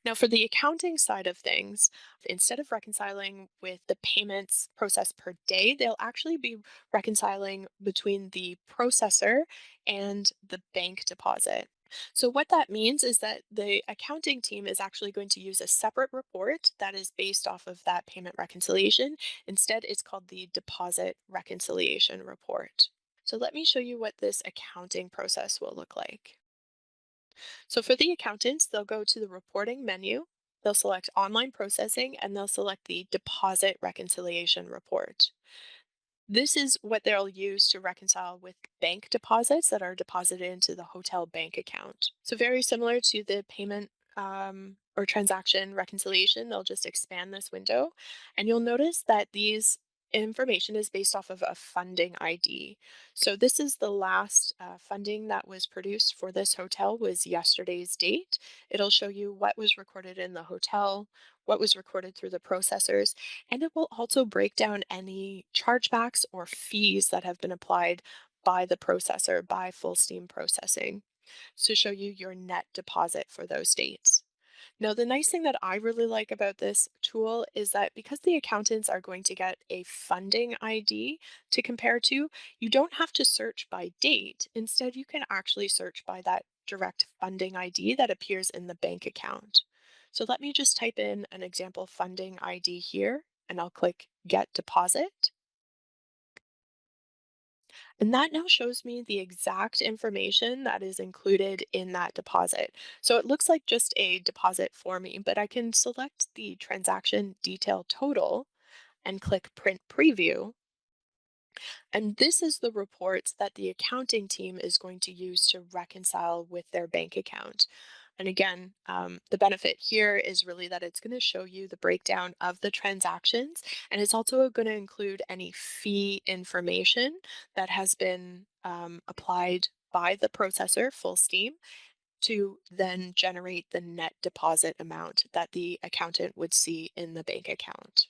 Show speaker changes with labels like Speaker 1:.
Speaker 1: Now, for the accounting side of things, instead of reconciling with the payments processed per day, they'll actually be reconciling between the processor and the bank deposit. So, what that means is that the accounting team is actually going to use a separate report that is based off of that payment reconciliation. Instead, it's called the deposit reconciliation report. So, let me show you what this accounting process will look like. So for the accountants, they'll go to the reporting menu, they'll select online processing, and they'll select the deposit reconciliation report. This is what they'll use to reconcile with bank deposits that are deposited into the hotel bank account. So very similar to the payment or transaction reconciliation, they'll just expand this window, and you'll notice that these information is based off of a funding ID. So this is the last funding that was produced for this hotel was yesterday's date. It'll show you what was recorded in the hotel, what was recorded through the processors, and it will also break down any chargebacks or fees that have been applied by the processor, by Full Steam Processing, to show you your net deposit for those dates. Now, the nice thing that I really like about this tool is that because the accountants are going to get a funding ID to compare to, you don't have to search by date. Instead, you can actually search by that direct funding ID that appears in the bank account. So let me just type in an example funding ID here, and I'll click Get Deposit. And that now shows me the exact information that is included in that deposit. So it looks like just a deposit for me, but I can select the transaction detail total and click Print Preview. And this is the report that the accounting team is going to use to reconcile with their bank account. And again, the benefit here is really that it's going to show you the breakdown of the transactions, and it's also going to include any fee information that has been applied by the processor, Full Steam, to then generate the net deposit amount that the accountant would see in the bank account.